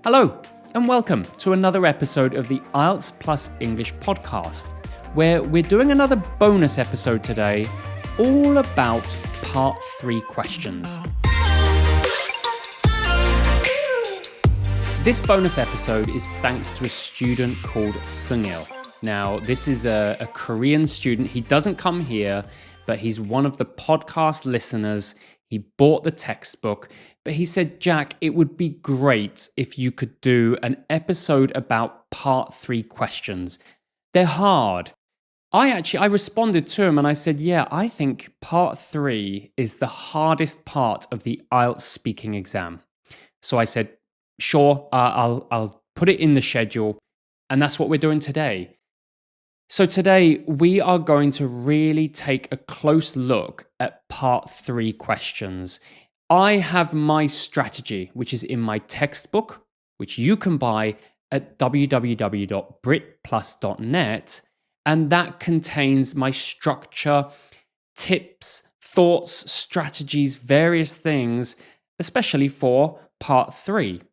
Hello, and welcome to another episode of the IELTS Plus English podcast, where we're doing another bonus episode today, all about Part 3 questions. This bonus episode is thanks to a student called Sungil. Now, this is a Korean student. He doesn't come here, but he's one of the podcast listeners. He bought the textbook, but he said, Jack, it would be great if you could do an episode about Part 3 questions. They're hard. I responded to him and I said, yeah, I think Part 3 is the hardest part of the IELTS speaking exam. So I said, sure, I'll put it in the schedule. And that's what we're doing today. So today we are going to really take a close look at Part 3 questions. I have my strategy, which is in my textbook, which you can buy at www.britplus.net. And that contains my structure, tips, thoughts, strategies, various things, especially for Part 3.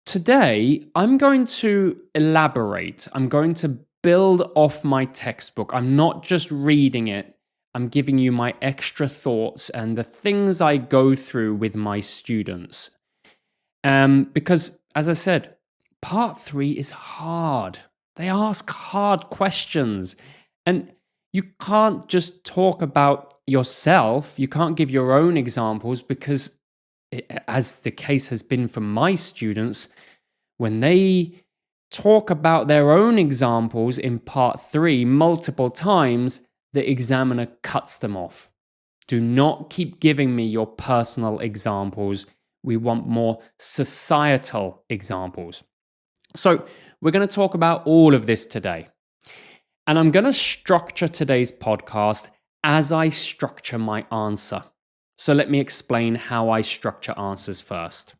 Today, I'm going to elaborate. I'm going to build off my textbook. I'm not just reading it. I'm giving you my extra thoughts and the things I go through with my students. Because, as I said, Part 3 is hard. They ask hard questions. And you can't just talk about yourself. You can't give your own examples because, as the case has been for my students, when they talk about their own examples in Part 3 multiple times, the examiner cuts them off. Do not keep giving me your personal examples. We want more societal examples. So we're going to talk about all of this today. And I'm going to structure today's podcast as I structure my answer. So let me explain how I structure answers first.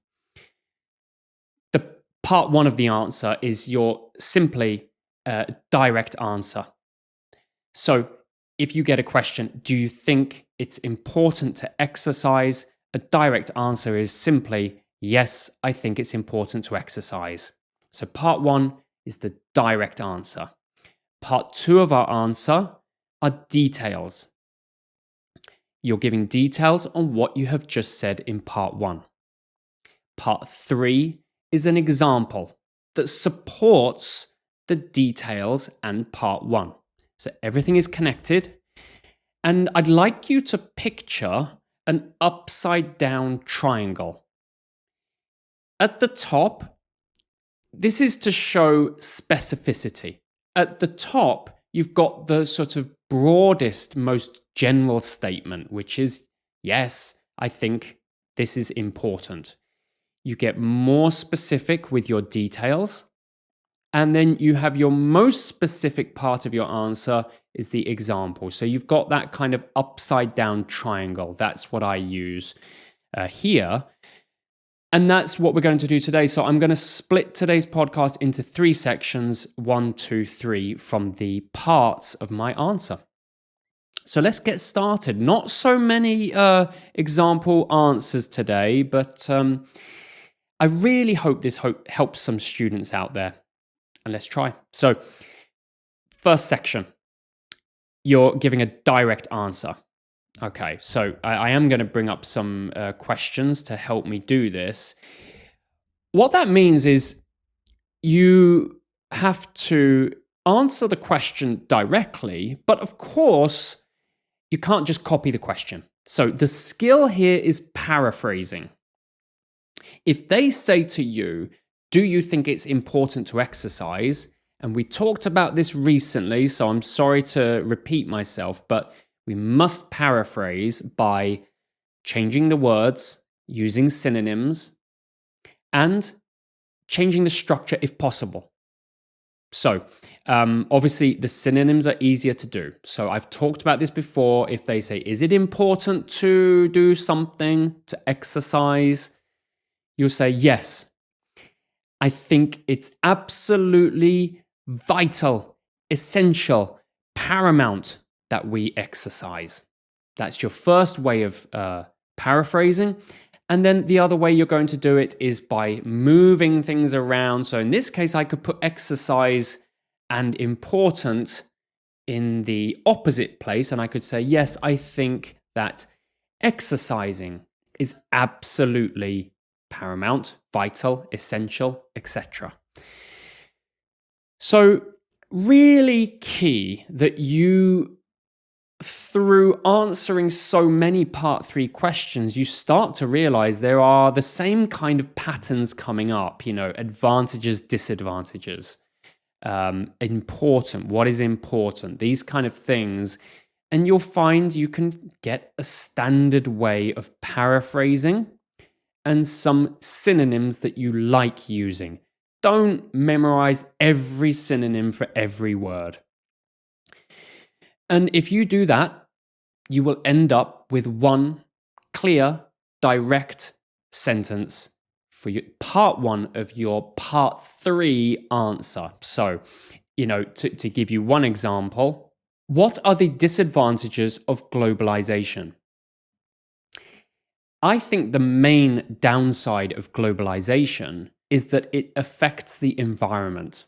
Part 1 of the answer is your simply direct answer. So if you get a question, do you think it's important to exercise? A direct answer is simply, yes, I think it's important to exercise. So part 1 is the direct answer. Part 2 of our answer are details. You're giving details on what you have just said in part 1. Part 3 is an example that supports the details and part 1. So everything is connected. And I'd like you to picture an upside down triangle. At the top, this is to show specificity. At the top, you've got the sort of broadest, most general statement, which is, yes, I think this is important. You get more specific with your details. And then you have your most specific part of your answer is the example. So you've got that kind of upside down triangle. That's what I use here. And that's what we're going to do today. So I'm going to split today's podcast into 3 sections, 1, 2, 3, from the parts of my answer. So let's get started. Not so many example answers today, but I really hope this helps some students out there. And let's try. So, first section, you're giving a direct answer. Okay, so I am going to bring up some questions to help me do this. What that means is you have to answer the question directly, but of course, you can't just copy the question. So the skill here is paraphrasing. If they say to you, do you think it's important to exercise? And we talked about this recently, so I'm sorry to repeat myself, but we must paraphrase by changing the words, using synonyms, and changing the structure if possible. So, obviously, the synonyms are easier to do. So I've talked about this before. If they say, is it important to do something, to exercise? You'll say, yes. I think it's absolutely vital, essential, paramount that we exercise. That's your first way of paraphrasing. And then the other way you're going to do it is by moving things around. So in this case, I could put exercise and important in the opposite place. And I could say, yes, I think that exercising is absolutely paramount, vital, essential, etc. So really key that you, through answering so many part 3 questions, you start to realize there are the same kind of patterns coming up, advantages, disadvantages, important, what is important, these kind of things. And you'll find you can get a standard way of paraphrasing and some synonyms that you like using. Don't memorize every synonym for every word. And if you do that, you will end up with one clear, direct sentence for your part 1 of your part 3 answer. So, to give you one example, what are the disadvantages of globalization? I think the main downside of globalization is that it affects the environment.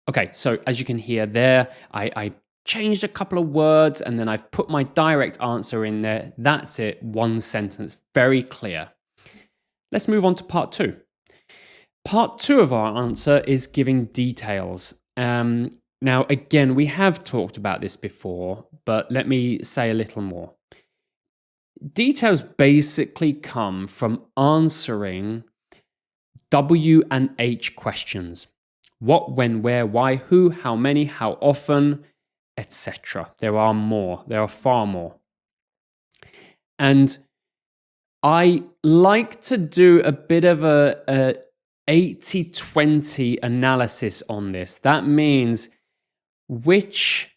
Okay, so as you can hear there, I changed a couple of words and then I've put my direct answer in there. That's it, one sentence, very clear. Let's move on to part 2. Part 2 of our answer is giving details. Now, again, we have talked about this before, but let me say a little more. Details basically come from answering W and H questions. What, when, where, why, who, how many, how often, etc. There are more. There are far more. And I like to do a bit of a 80-20 analysis on this. That means which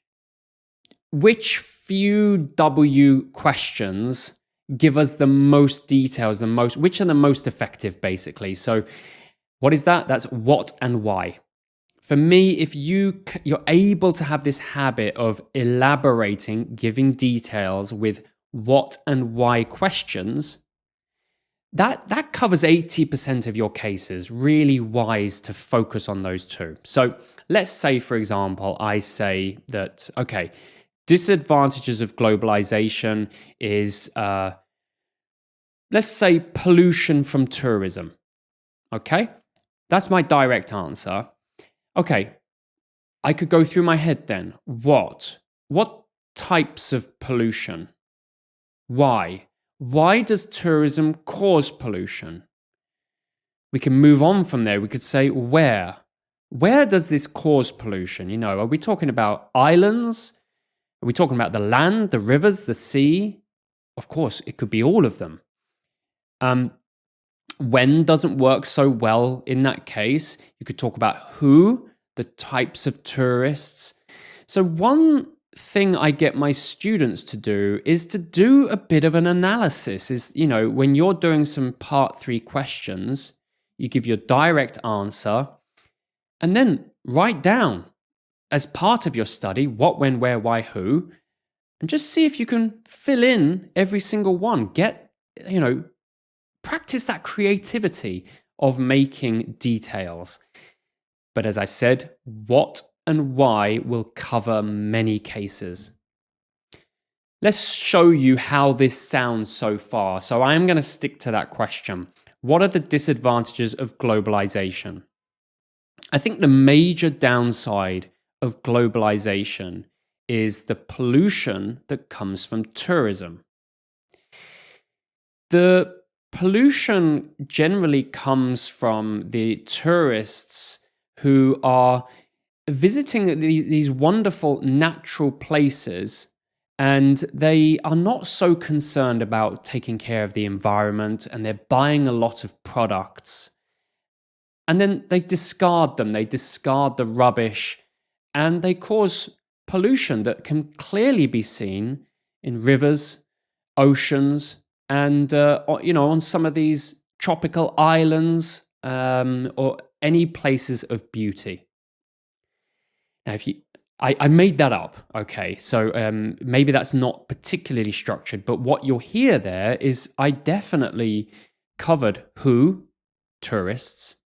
few W questions give us the most details, which are the most effective, basically. So what is that? That's what and why. For me, if you're able to have this habit of elaborating, giving details with what and why questions, that covers 80% of your cases. Really wise to focus on those two. So let's say, for example, I say that, okay, disadvantages of globalization is, let's say, pollution from tourism. Okay, that's my direct answer. Okay, I could go through my head then. What types of pollution? Why? Why does tourism cause pollution? We can move on from there. We could say where? Where does this cause pollution? Are we talking about islands? Are we talking about the land, the rivers, the sea? Of course, it could be all of them. When doesn't work so well in that case. You could talk about who, the types of tourists. So one thing I get my students to do is to do a bit of an analysis. When you're doing some part 3 questions, you give your direct answer and then write down as part of your study what, when, where, why, who, and just see if you can fill in every single one. Practice that creativity of making details. But as I said, what and why will cover many cases. Let's show you how this sounds so far. So I am going to stick to that question. What are the disadvantages of globalization? I think the major downside of globalization is the pollution that comes from tourism. The pollution generally comes from the tourists who are visiting these wonderful natural places, and they are not so concerned about taking care of the environment, and they're buying a lot of products. And then they discard them, they discard the rubbish, and they cause pollution that can clearly be seen in rivers, oceans, and on some of these tropical islands or any places of beauty. Now, I made that up, okay? So maybe that's not particularly structured, but what you'll hear there is I definitely covered who, tourists,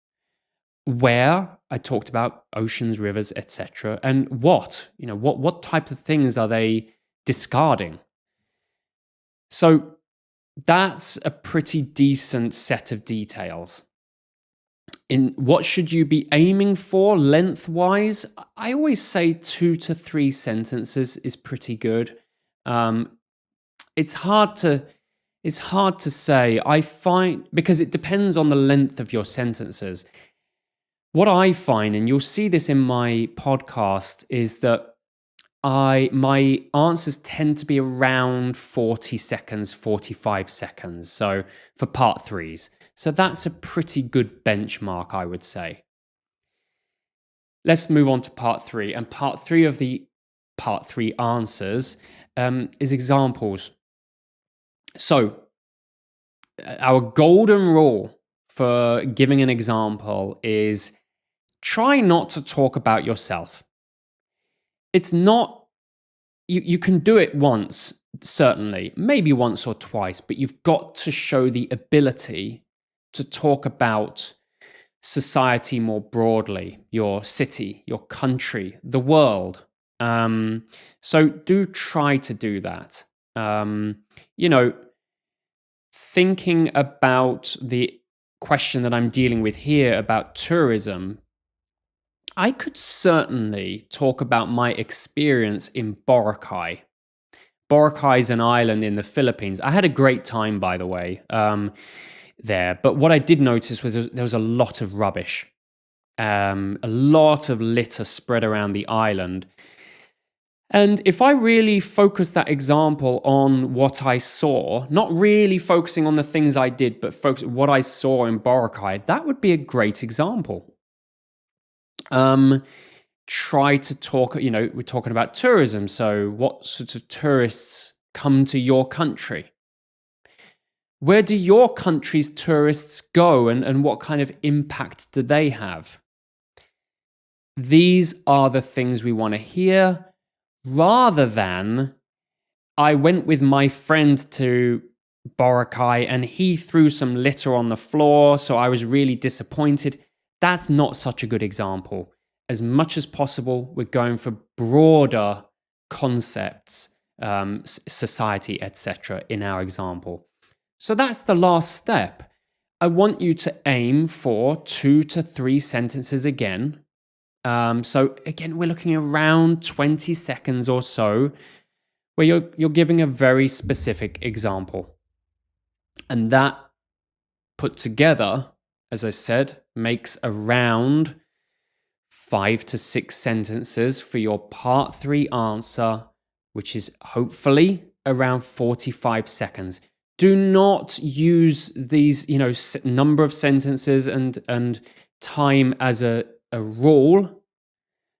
where, I talked about oceans, rivers, etc., and what, what types of things are they discarding? So that's a pretty decent set of details. In what should you be aiming for lengthwise? I always say 2 to 3 sentences is pretty good. It's hard to say. I find, because it depends on the length of your sentences. What I find, and you'll see this in my podcast, is that my answers tend to be around 40 seconds, 45 seconds. So for part 3s. So that's a pretty good benchmark, I would say. Let's move on to part 3. And part 3 of the part 3 answers is examples. So our golden rule for giving an example is try not to talk about yourself. It's not, you can do it once, certainly, maybe once or twice, but you've got to show the ability to talk about society more broadly, your city, your country, the world. So do try to do that. Thinking about the question that I'm dealing with here about tourism, I could certainly talk about my experience in Boracay. Boracay is an island in the Philippines. I had a great time, by the way, there. But what I did notice was there was a lot of rubbish, a lot of litter spread around the island. And if I really focus that example on what I saw, not really focusing on the things I did, but focus on what I saw in Boracay, that would be a great example. Try to talk, we're talking about tourism. So what sorts of tourists come to your country? Where do your country's tourists go, and what kind of impact do they have? These are the things we want to hear, rather than I went with my friend to Boracay and he threw some litter on the floor, so I was really disappointed. That's not such a good example. As much as possible, we're going for broader concepts, society, etc., in our example. So that's the last step. I want you to aim for 2 to 3 sentences again. So again, we're looking around 20 seconds or so, where you're giving a very specific example. And that put together, as I said, makes around 5 to 6 sentences for your part 3 answer, which is hopefully around 45 seconds. Do not use these, number of sentences and time as a rule.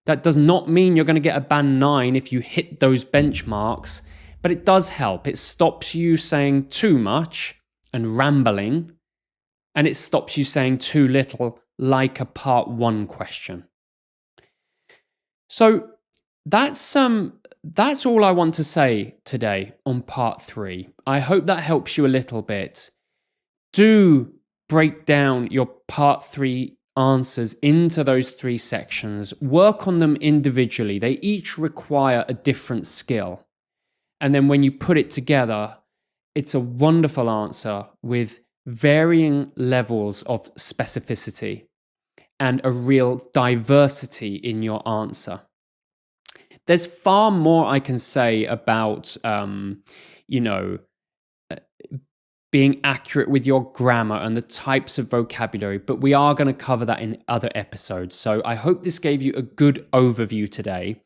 That does not mean you're going to get a band 9 if you hit those benchmarks, but it does help. It stops you saying too much and rambling, and it stops you saying too little, like a part 1 question. So that's all I want to say today on part 3. I hope that helps you a little bit. Do break down your part 3 answers into those 3 sections. Work on them individually. They each require a different skill. And then when you put it together, it's a wonderful answer with varying levels of specificity and a real diversity in your answer. There's far more I can say about, being accurate with your grammar and the types of vocabulary, but we are going to cover that in other episodes. So I hope this gave you a good overview today.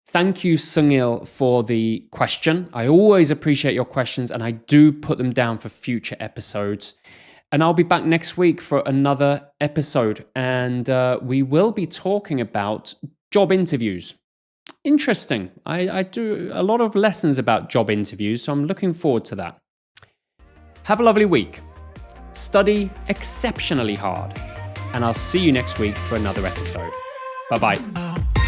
Thank you, Sungil, for the question. I always appreciate your questions, and I do put them down for future episodes. And I'll be back next week for another episode, and we will be talking about job interviews. Interesting. I do a lot of lessons about job interviews, so I'm looking forward to that. Have a lovely week. Study exceptionally hard, and I'll see you next week for another episode. Bye-bye.